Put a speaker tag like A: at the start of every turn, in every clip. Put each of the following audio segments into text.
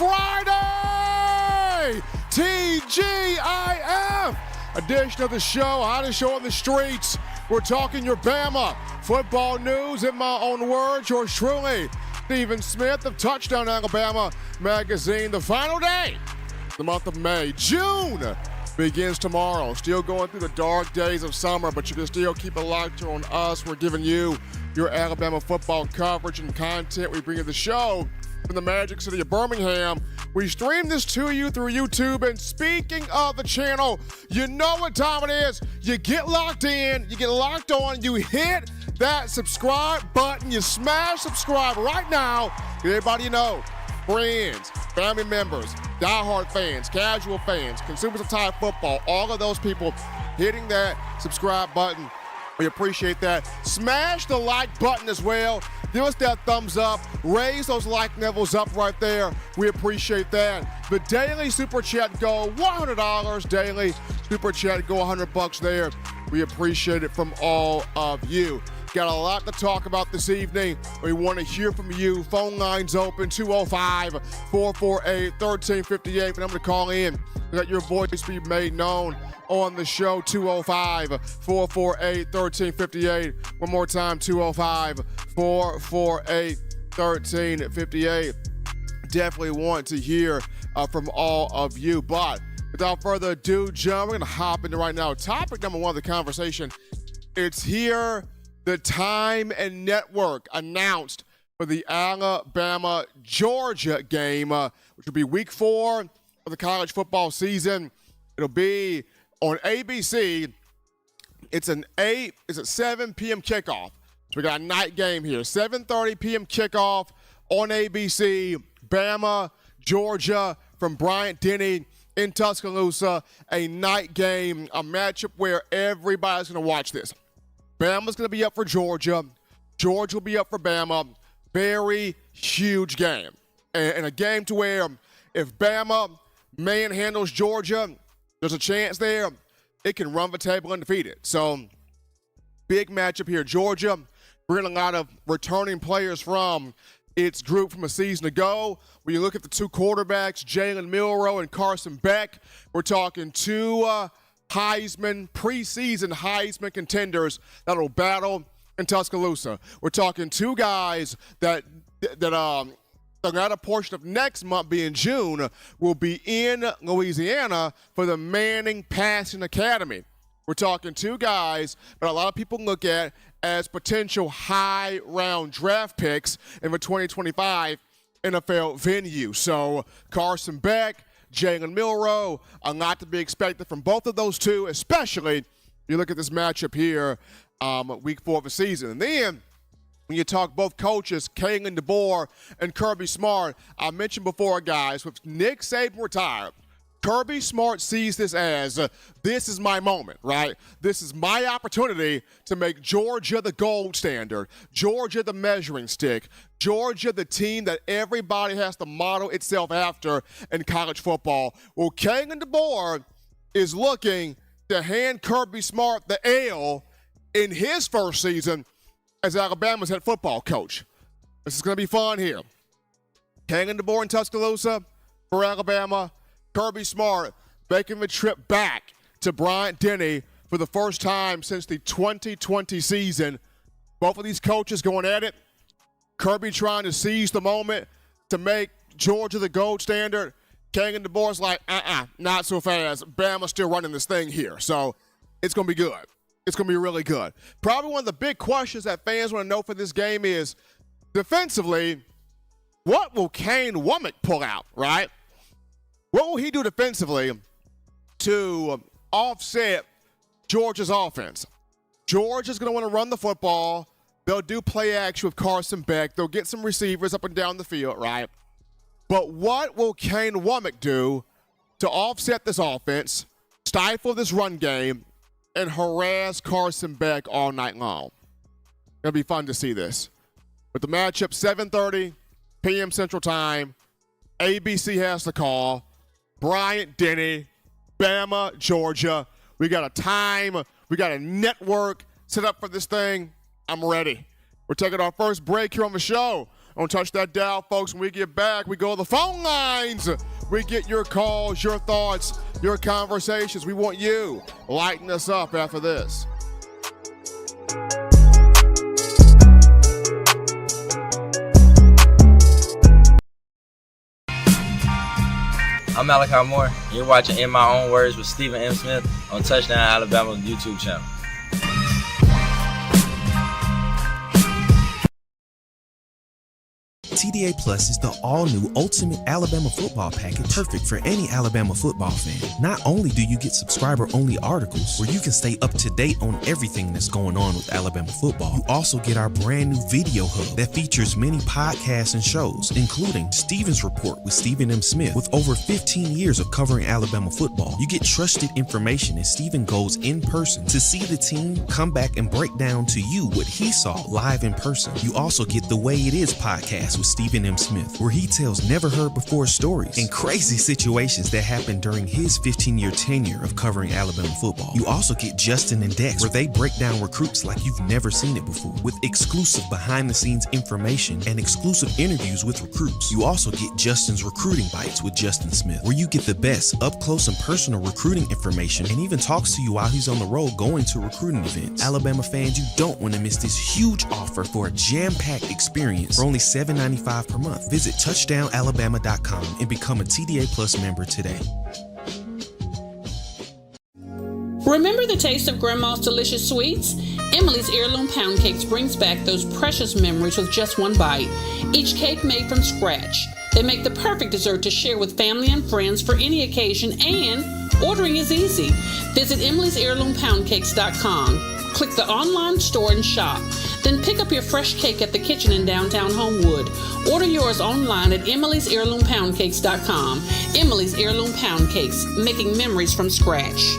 A: Friday! TGIF! Edition of the show, hottest show on the streets. We're talking your Bama football news in my own words. Yours truly, Stephen Smith of Touchdown Alabama magazine. The final day, the month of May. June begins tomorrow. Still going through the dark days of summer, but you can still keep it locked on us. We're giving you your Alabama football coverage and content. We bring you the show from the Magic City of Birmingham. We stream this to you through YouTube. And speaking of the channel, you know what time it is. You get locked in, you get locked on, you hit that subscribe button, you smash subscribe right now. Everybody you know, friends, family members, diehard fans, casual fans, consumers of Thai football, all of those people hitting that subscribe button. We appreciate that. Smash the like button as well. Give us that thumbs up. Raise those like levels up right there. We appreciate that. The daily super chat go $100. Daily super chat go $100 there. We appreciate it from all of you. Got a lot to talk about this evening. We want to hear from you. Phone lines open, 205-448-1358. And I'm going to call in. Let your voice be made known on the show, 205-448-1358. One more time, 205-448-1358. Definitely want to hear from all of you. But without further ado, John, we're going to hop into right now. Topic number one of the conversation. It's here. The time and network announced for the Alabama-Georgia game, which will be week 4 of the college football season. It'll be on ABC. It's a 7 p.m. kickoff. So we got a night game here. 7:30 p.m. kickoff on ABC. Bama, Georgia, from Bryant-Denny in Tuscaloosa. A night game, a matchup where everybody's going to watch this. Bama's going to be up for Georgia. Georgia will be up for Bama. Very huge game. And a game to where if Bama manhandles Georgia, there's a chance there it can run the table undefeated. So, big matchup here. Georgia bringing a lot of returning players from its group from a season ago. When you look at the two quarterbacks, Jalen Milroe and Carson Beck, we're talking two preseason Heisman contenders that'll battle in Tuscaloosa. We're talking two guys that the latter portion of next month, being June, will be in Louisiana for the Manning Passing Academy. We're talking two guys that a lot of people look at as potential high-round draft picks in the 2025 NFL venue. So Carson Beck, Jalen Milroe, a lot to be expected from both of those two, especially you look at this matchup here, week 4 of the season. And then when you talk both coaches, Kalen DeBoer and Kirby Smart, I mentioned before, guys, with Nick Saban retired, Kirby Smart sees this as, this is my moment, right? This is my opportunity to make Georgia the gold standard, Georgia the measuring stick, Georgia the team that everybody has to model itself after in college football. Well, Kalen DeBoer is looking to hand Kirby Smart the L in his first season as Alabama's head football coach. This is going to be fun here. Kalen DeBoer in Tuscaloosa for Alabama. Kirby Smart making the trip back to Bryant-Denny for the first time since the 2020 season. Both of these coaches going at it. Kirby trying to seize the moment to make Georgia the gold standard. Kalen DeBoer's like, not so fast. Bama's still running this thing here. So it's going to be good. It's going to be really good. Probably one of the big questions that fans want to know for this game is, defensively, what will Kane Womack pull out, right? What will he do defensively to offset Georgia's offense? Georgia's going to want to run the football. They'll do play action with Carson Beck. They'll get some receivers up and down the field, right? But what will Kane Womack do to offset this offense, stifle this run game, and harass Carson Beck all night long? It'll be fun to see this. With the matchup, 7:30 p.m. Central Time, ABC has the call. Bryant-Denny, Bama, Georgia. We got a time. We got a network set up for this thing. I'm ready. We're taking our first break here on the show. Don't touch that dial, folks. When we get back, we go to the phone lines. We get your calls, your thoughts, your conversations. We want you lighting us up after this.
B: I'm Malachi Moore. You're watching In My Own Words with Stephen M. Smith on Touchdown Alabama YouTube channel.
C: TDA Plus is the all-new Ultimate Alabama Football Package, perfect for any Alabama football fan. Not only do you get subscriber-only articles where you can stay up to date on everything that's going on with Alabama football, you also get our brand new video hub that features many podcasts and shows, including Stephen's Report with Stephen M. Smith. With over 15 years of covering Alabama football, you get trusted information as Stephen goes in person to see the team come back and break down to you what he saw live in person. You also get the Way It Is podcast with Stephen M. Smith, where he tells never-heard-before stories and crazy situations that happened during his 15-year tenure of covering Alabama football. You also get Justin and Dex, where they break down recruits like you've never seen it before, with exclusive behind-the-scenes information and exclusive interviews with recruits. You also get Justin's Recruiting Bites with Justin Smith, where you get the best up-close and personal recruiting information and even talks to you while he's on the road going to recruiting events. Alabama fans, you don't want to miss this huge offer for a jam-packed experience for only $7.95 per month. Visit touchdownalabama.com and become a TDA Plus member today.
D: Remember the taste of Grandma's delicious sweets? Emily's Heirloom Pound Cakes brings back those precious memories with just one bite. Each cake made from scratch. They make the perfect dessert to share with family and friends for any occasion, and ordering is easy. Visit emily'sheirloompoundcakes.com. Click the online store and shop. Then pick up your fresh cake at the kitchen in downtown Homewood. Order yours online at emily'sheirloompoundcakes.com. Emily's Heirloom Pound Cakes, making memories from scratch.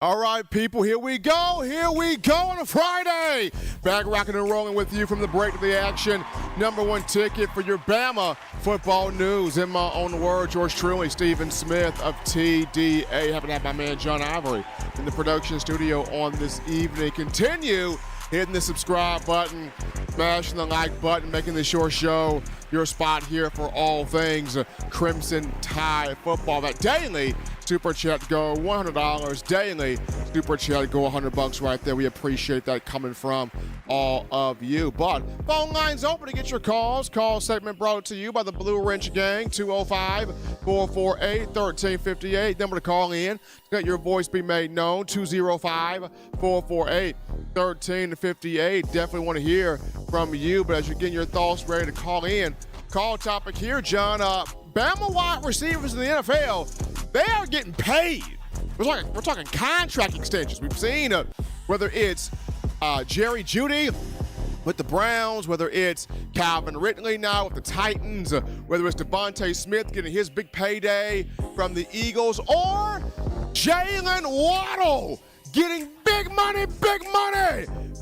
A: All right, people, here we go on a Friday. Back rocking and rolling with you from the break to the action. Number one ticket for your Bama football news. In my own words, yours truly, Stephen Smith of TDA. Happy to have my man John Ivory in the production studio on this evening. Continue hitting the subscribe button, smashing the like button, making this your show, your spot here for all things Crimson Tide football. That daily Super Chat go $100, daily Super Chat go $100 right there. We appreciate that coming from all of you. But phone lines open to get your calls. Call segment brought to you by the Blue Wrench Gang, 205-448-1358. Number to call in to let your voice be made known, 205-448-1358. Definitely want to hear from you, but as you're getting your thoughts ready to call in, call topic here, John. Bama wide receivers in the NFL, they are getting paid. We're talking contract extensions. We've seen whether it's Jerry Jeudy with the Browns, whether it's Calvin Ridley now with the Titans, whether it's Devontae Smith getting his big payday from the Eagles, or Jalen Waddle getting big money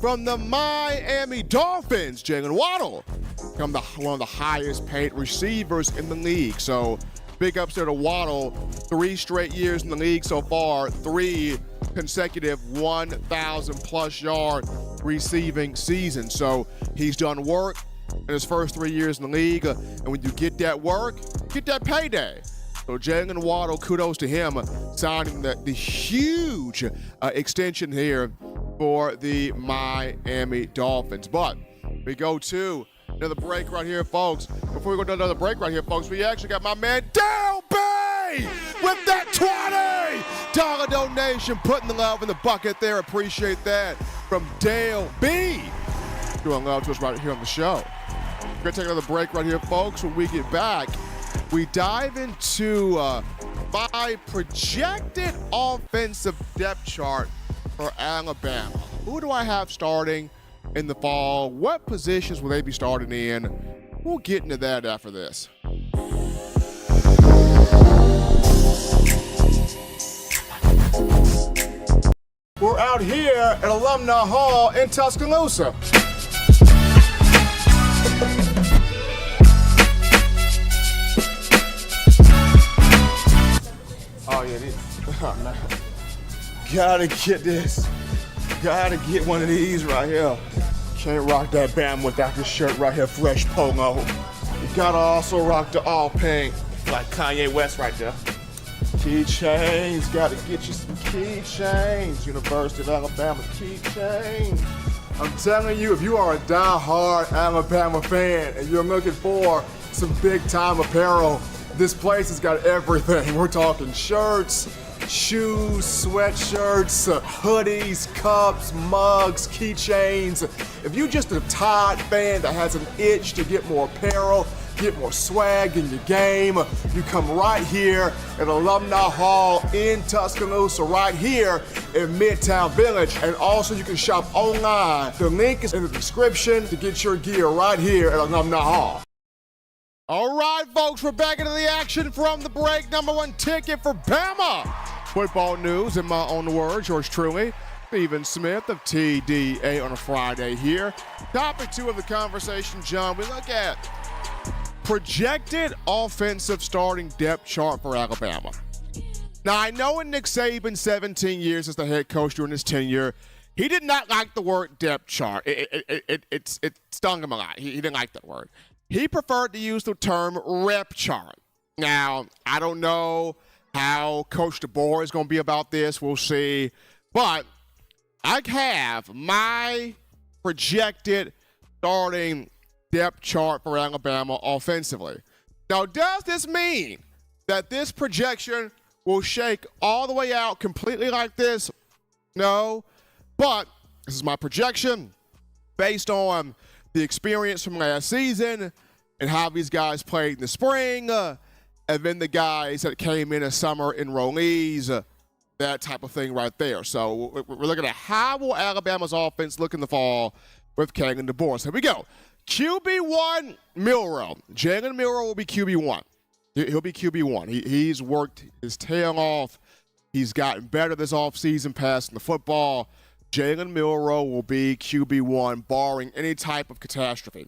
A: from the Miami Dolphins. Jalen Waddle become one of the highest paid receivers in the league. So big ups there to Waddle. 3 straight years in the league so far, 3 consecutive 1,000-plus yard receiving seasons. So he's done work in his first 3 years in the league. And when you get that work, get that payday. So Jalen Waddle, kudos to him signing the huge extension here for the Miami Dolphins. But we go to another break right here, folks. Before we go to another break right here, folks, we actually got my man Dale B with that $20 donation, putting the love in the bucket there. Appreciate that from Dale B. Doing love to us right here on the show. We're going to take another break right here, folks. When we get back, we dive into my projected offensive depth chart for Alabama. Who do I have starting in the fall? What positions will they be starting in? We'll get into that after this. We're out here at Alumni Hall in Tuscaloosa. Oh yeah, gotta get this. Gotta get one of these right here. Can't rock that Bama without this shirt right here, fresh polo. You gotta also rock the all pink, like Kanye West right there. Keychains, gotta get you some keychains. University of Alabama keychains. I'm telling you, if you are a die-hard Alabama fan and you're looking for some big-time apparel, this place has got everything. We're talking shirts, shoes, sweatshirts, hoodies, cups, mugs, keychains. If you're just a Tide fan that has an itch to get more apparel, get more swag in your game, you come right here at Alumni Hall in Tuscaloosa, right here in Midtown Village. And also you can shop online. The link is in the description to get your gear right here at Alumni Hall. All right, folks, we're back into the action from the break. Number one ticket for Bama. Football news, in my own words, yours truly, Stephen Smith of TDA on a Friday here. Topic 2 of the conversation, John, we look at projected offensive starting depth chart for Alabama. Now, I know in Nick Saban's 17 years as the head coach during his tenure, he did not like the word depth chart. It stung him a lot. He didn't like that word. He preferred to use the term rep chart. Now, I don't know how Coach DeBoer is going to be about this. We'll see. But I have my projected starting depth chart for Alabama offensively. Now, does this mean that this projection will shake all the way out completely like this? No. But this is my projection based on the experience from last season and how these guys played in the spring, and then the guys that came in as summer enrollees, that type of thing right there. So we're looking at how will Alabama's offense look in the fall with Kalen DeBoer. So here we go. QB1, Milroe. Jalen Milroe will be QB1. He'll be QB1. He's worked his tail off. He's gotten better this offseason passing the football. Jalen Milroe will be QB1, barring any type of catastrophe.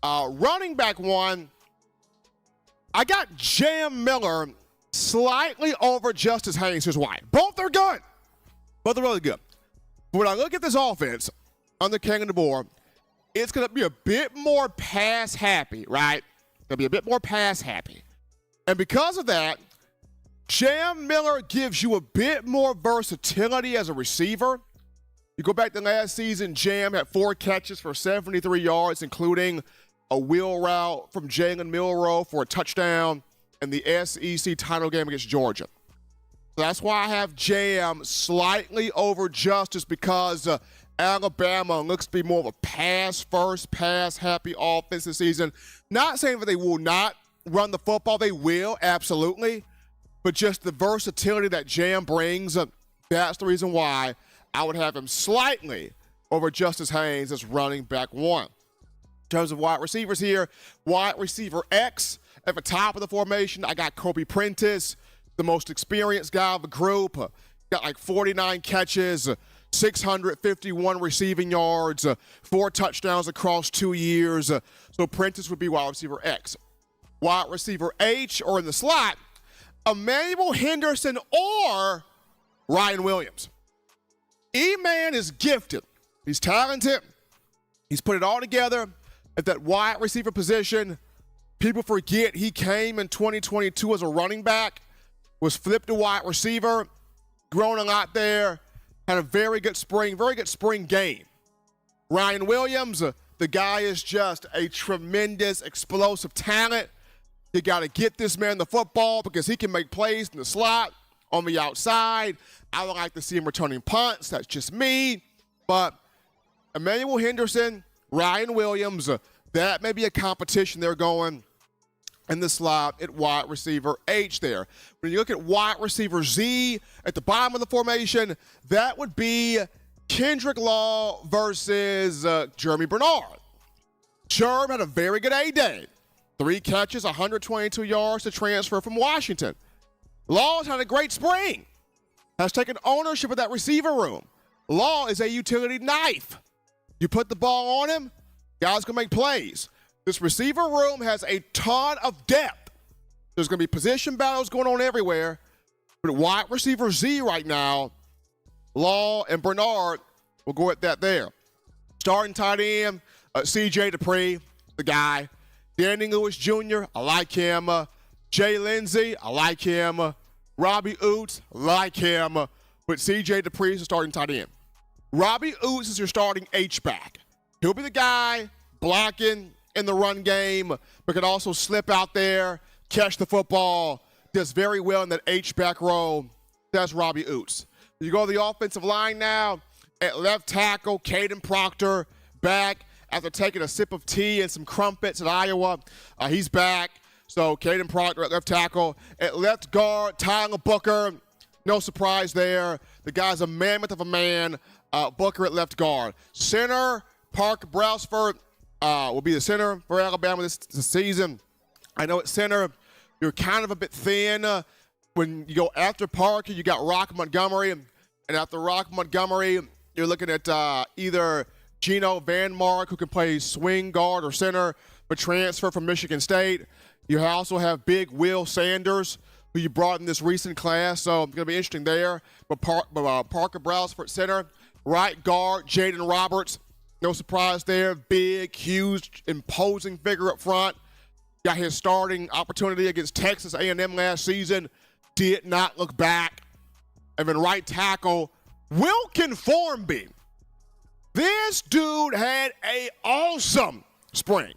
A: Running back 1, I got Jam Miller slightly over Justice Haynes. Here's why. Both are good. Both are really good. But when I look at this offense under Kalen DeBoer, it's going to be a bit more pass happy, right? Going to be a bit more pass happy. And because of that, Jam Miller gives you a bit more versatility as a receiver. You go back to last season, Jam had 4 catches for 73 yards, including a wheel route from Jalen Milroe for a touchdown in the SEC title game against Georgia. So that's why I have Jam slightly over Justice, because Alabama looks to be more of a pass-first, pass-happy offense this season. Not saying that they will not run the football. They will, absolutely. But just the versatility that Jam brings, that's the reason why I would have him slightly over Justice Haynes as running back 1. In terms of wide receivers here, wide receiver X at the top of the formation, I got Kobe Prentice, the most experienced guy of the group. Got like 49 catches, 651 receiving yards, 4 touchdowns across 2 years. So Prentice would be wide receiver X. Wide receiver H, or in the slot, Emmanuel Henderson or Ryan Williams. E-Man is gifted. He's talented. He's put it all together at that wide receiver position. People forget he came in 2022 as a running back, was flipped to wide receiver, grown a lot there, had a very good spring game. Ryan Williams, the guy is just a tremendous, explosive talent. You got to get this man the football because he can make plays in the slot, on the outside. I would like to see him returning punts. That's just me. But Emmanuel Henderson, Ryan Williams, that may be a competition they're going in the slot at wide receiver H there. When you look at wide receiver Z at the bottom of the formation, that would be Kendrick Law versus Jeremy Bernard. Jerm had a very good A-Day. 3 catches, 122 yards to transfer from Washington. Law's had a great spring. Has taken ownership of that receiver room. Law is a utility knife. You put the ball on him, guys can make plays. This receiver room has a ton of depth. There's going to be position battles going on everywhere. But wide receiver Z right now, Law and Bernard will go at that there. Starting tight end, C.J. Dupree, the guy. Danny Lewis Jr., I like him. Jay Lindsey, I like him. Robbie Oots, like him. But C.J. Dupree is the starting tight end. Robbie Oots is your starting H-back. He'll be the guy blocking in the run game, but can also slip out there, catch the football, does very well in that H-back role. That's Robbie Oots. You go to the offensive line now. At left tackle, Caden Proctor back after taking a sip of tea and some crumpets at Iowa. He's back. So Caden Proctor at left tackle. At left guard, Tyler Booker. No surprise there. The guy's a mammoth of a man. Booker at left guard. Center, Parker Brailsford will be the center for Alabama this season. I know at center, you're kind of a bit thin. When you go after Parker, you got Rock Montgomery. And after Rock Montgomery, you're looking at either Geno Van Mark, who can play swing guard or center, but transfer from Michigan State. You also have big Will Sanders, who you brought in this recent class, so it's going to be interesting there. But Parker Brailsford center. Right guard, Jaden Roberts. No surprise there. Big, huge, imposing figure up front. Got his starting opportunity against Texas A&M last season. Did not look back. And then right tackle, Wilkin Formby. This dude had an awesome spring.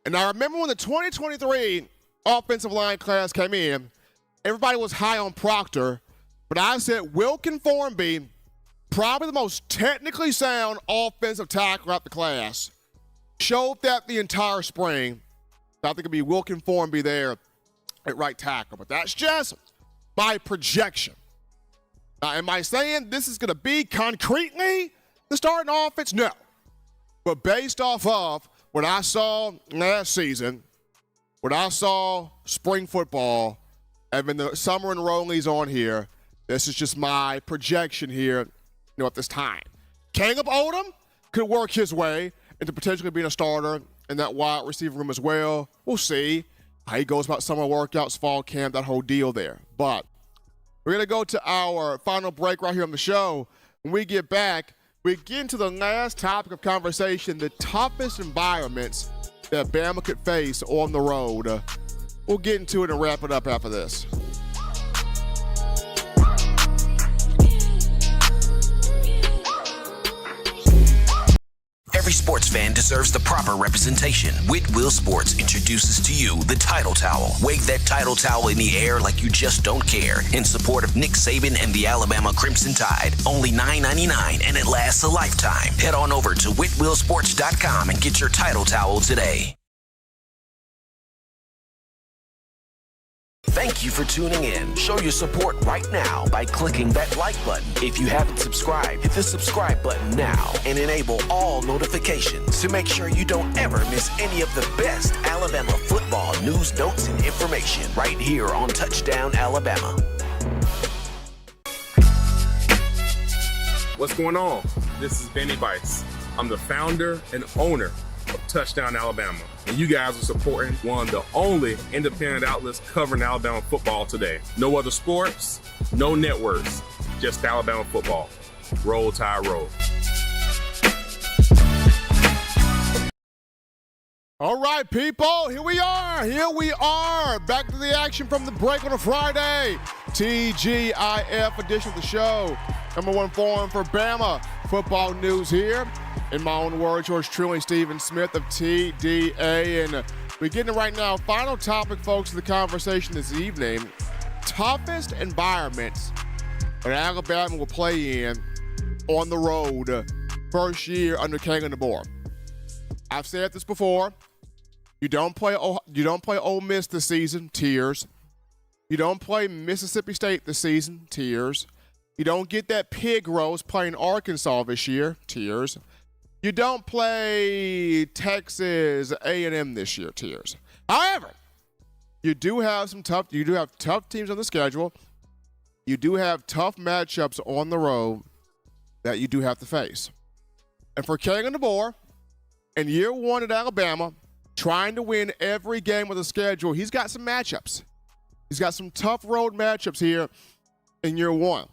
A: And I remember when the 2023 offensive line class came in, everybody was high on Proctor, but I said Wilkin Formby, probably the most technically sound offensive tackle out the class, showed that the entire spring. I think it'd be Wilkin Formby there at right tackle, but that's just my projection. Am I saying this is going to be concretely the starting offense? No. But based off of what I saw last season, what I saw spring football, and then the summer enrollees on here, this is just my projection here, at this time. Caleb Odom could work his way into potentially being a starter in that wide receiver room as well. We'll see how he goes about summer workouts, fall camp, that whole deal there. But we're going to go to our final break right here on the show. When we get back, we get into the last topic of conversation, the toughest environments that Bama could face on the road. We'll get into it and wrap it up after this.
E: Every sports fan deserves the proper representation. Whitwell Sports introduces to you the Title Towel. Wave that Title Towel in the air like you just don't care in support of Nick Saban and the Alabama Crimson Tide. Only $9.99 and it lasts a lifetime. Head on over to whitwellsports.com and get your Title Towel today. Thank you for tuning in. Show your support right now by clicking that like button. If you haven't subscribed, hit the subscribe button now and enable all notifications to make sure you don't ever miss any of the best Alabama football news, notes, and information right here on Touchdown Alabama.
F: What's going on? This is Benny Bice. I'm the founder and owner of Touchdown Alabama. And you guys are supporting one of the only independent outlets covering Alabama football today. No other sports, no networks, just Alabama football. Roll Tide Roll.
A: All right, people, here we are. Back to the action from the break on a Friday. TGIF edition of the show. Number one forum for Bama football news here. In my own words, yours truly, Stephen Smith of TDA. And we're getting it right now. Final topic, folks, of the conversation this evening. Toughest environments that Alabama will play in on the road first year under Kalen DeBoer. I've said this before. You don't play Ole Miss this season, tears. You don't play Mississippi State this season, tears. You don't get that pig roast playing Arkansas this year, tears. You don't play Texas A&M this year, tears. However, you do have tough teams on the schedule. You do have tough matchups on the road that you do have to face. And for Kalen DeBoer, in year one at Alabama, trying to win every game of the schedule, he's got some matchups. He's got some tough road matchups here in year one.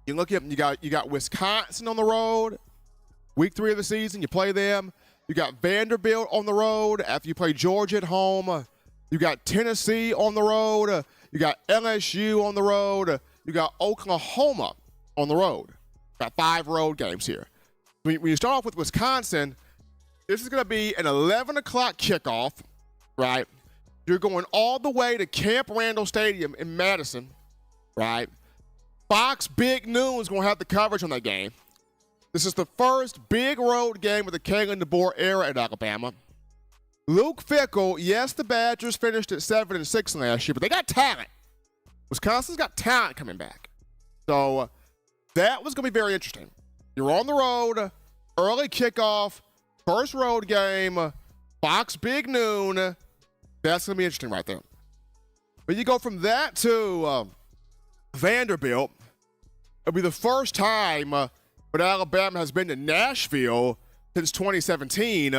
A: You look at him, you got Wisconsin on the road. Week 3 of the season, you play them. You got Vanderbilt on the road after you play Georgia at home. You got Tennessee on the road. You got LSU on the road. You got Oklahoma on the road. Got 5 road games here. When you start off with Wisconsin, this is going to be an 11 o'clock kickoff, right? You're going all the way to Camp Randall Stadium in Madison, right? Fox Big Noon is going to have the coverage on that game. This is the first big road game of the Kalen DeBoer era at Alabama. Luke Fickell, yes, the Badgers finished at 7-6 last year, but they got talent. Wisconsin's got talent coming back. So that was going to be very interesting. You're on the road, early kickoff, first road game, Fox Big Noon. That's going to be interesting right there. But you go from that to Vanderbilt. It'll be the first time but Alabama has been to Nashville since 2017.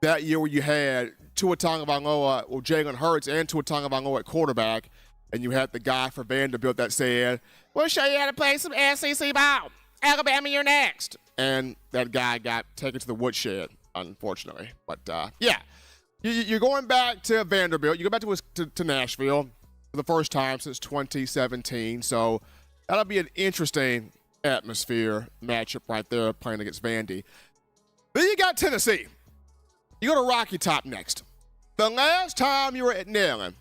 A: That year where you had Tua Tagovailoa, Jalen Hurts, and Tua Tagovailoa at quarterback, and you had the guy for Vanderbilt that said, "We'll show you how to play some SEC ball. Alabama, you're next." And that guy got taken to the woodshed, unfortunately. But yeah, you're going back to Vanderbilt. You go back to Nashville for the first time since 2017. So that'll be an interesting atmosphere matchup right there, playing against Vandy. Then you got Tennessee. You go to Rocky Top next. The last time you were at Neyland,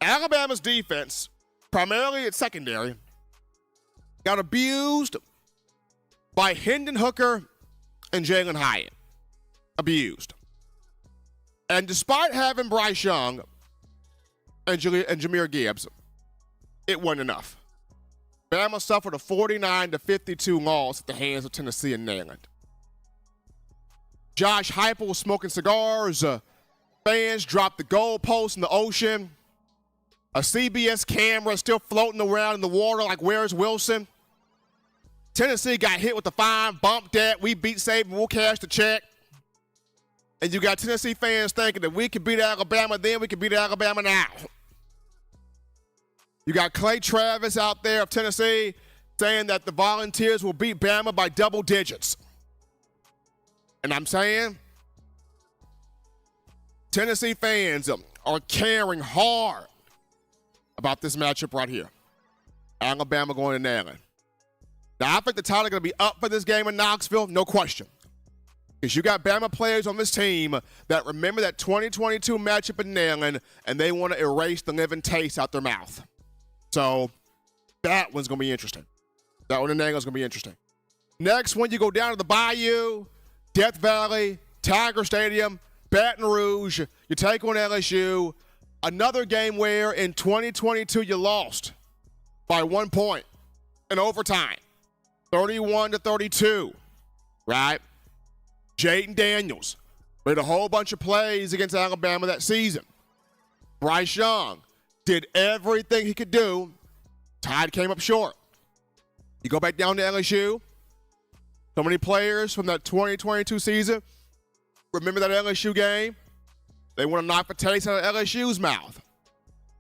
A: Alabama's defense, primarily at secondary, got abused by Hendon Hooker and Jalen Hyatt. Abused. And despite having Bryce Young and Jahmyr Gibbs, it wasn't enough. Bama suffered a 49-52 loss at the hands of Tennessee and Neyland. Josh Heupel was smoking cigars. Fans dropped the goalpost in the ocean. A CBS camera still floating around in the water like, where's Wilson? Tennessee got hit with the fine, bumped that. We beat Saban, we'll cash the check. And you got Tennessee fans thinking that we could beat Alabama then, we could beat Alabama now. You got Clay Travis out there of Tennessee saying that the Volunteers will beat Bama by double digits. And I'm saying Tennessee fans are caring hard about this matchup right here. Alabama going to Neyland. Now, I think the title is going to be up for this game in Knoxville, no question. Because you got Bama players on this team that remember that 2022 matchup in Neyland, and they want to erase the living taste out their mouth. So that one's going to be interesting. That one in Neyland's going to be interesting. Next one, you go down to the Bayou, Death Valley, Tiger Stadium, Baton Rouge. You take on LSU. Another game where in 2022 you lost by 1 point in overtime, 31-32, right? Jayden Daniels made a whole bunch of plays against Alabama that season. Bryce Young did everything he could do. Tide came up short. You go back down to LSU. So many players from that 2022 season remember that LSU game. They want to knock the taste out of LSU's mouth.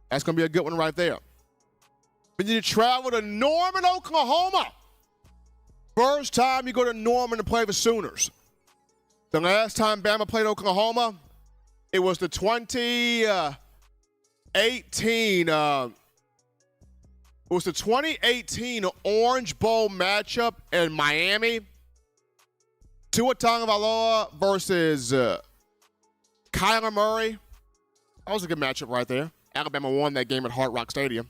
A: That's going to be a good one right there. Then you travel to Norman, Oklahoma. First time you go to Norman to play the Sooners. The last time Bama played Oklahoma, it was the 2018 Orange Bowl matchup in Miami. Tua Tagovailoa versus Kyler Murray. That was a good matchup right there. Alabama won that game at Hard Rock Stadium.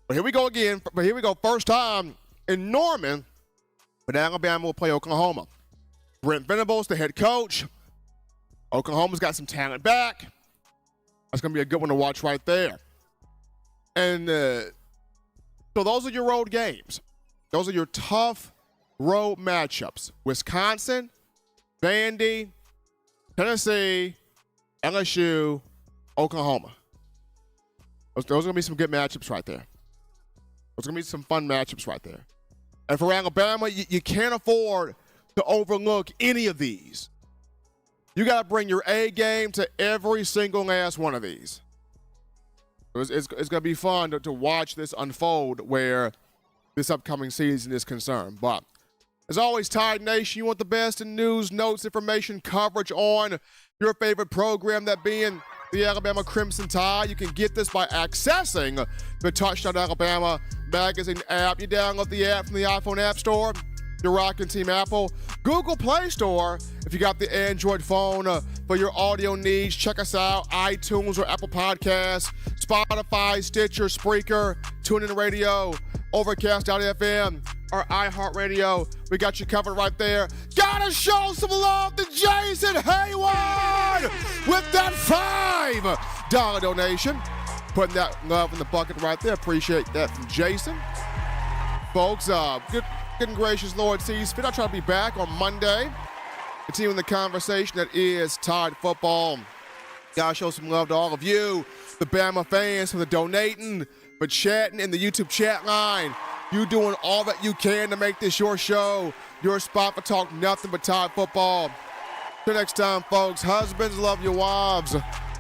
A: But here we go again. First time in Norman, but Alabama will play Oklahoma. Brent Venables, the head coach. Oklahoma's got some talent back. That's going to be a good one to watch right there. And so those are your road games. Those are your tough road matchups. Wisconsin, Vandy, Tennessee, LSU, Oklahoma. Those are going to be some good matchups right there. Those are going to be some fun matchups right there. And for Alabama, you can't afford to overlook any of these. You got to bring your A game to every single last one of these. It's going to be fun to watch this unfold where this upcoming season is concerned. But As always, Tide Nation, you want the best in news, notes, information, coverage on your favorite program, that being the Alabama Crimson Tide. You can get this by accessing the Touchdown Alabama magazine app. You download the app from the iPhone App Store, your rockin' Team Apple, Google Play Store. If you got the Android phone for your audio needs, check us out, iTunes or Apple Podcasts, Spotify, Stitcher, Spreaker, TuneIn Radio, Overcast.fm, or iHeartRadio. We got you covered right there. Gotta show some love to Jason Hayward with that $5 donation. Putting that love in the bucket right there. Appreciate that from Jason. Folks, good and gracious Lord sees fit. I'll try to be back on Monday, continuing the conversation that is Tide football. Gotta show some love to all of you, the Bama fans, for the donating, for chatting in the YouTube chat line. You doing all that you can to make this your show, your spot for talk nothing but Tide football. Till next time, folks, husbands love your wives.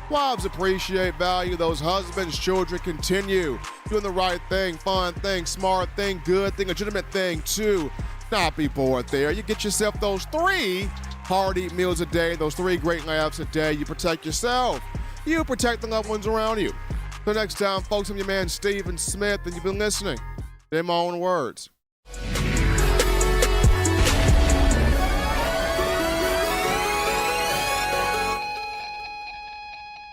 A: Wives appreciate, value those husbands. Children continue doing the right thing, fun thing, smart thing, good thing, legitimate thing too. Not be bored there. You get yourself those 3 hearty meals a day, those 3 great laughs a day. You protect yourself. You protect the loved ones around you. Till next time, folks, I'm your man Stephen Smith, and you've been listening to my own words.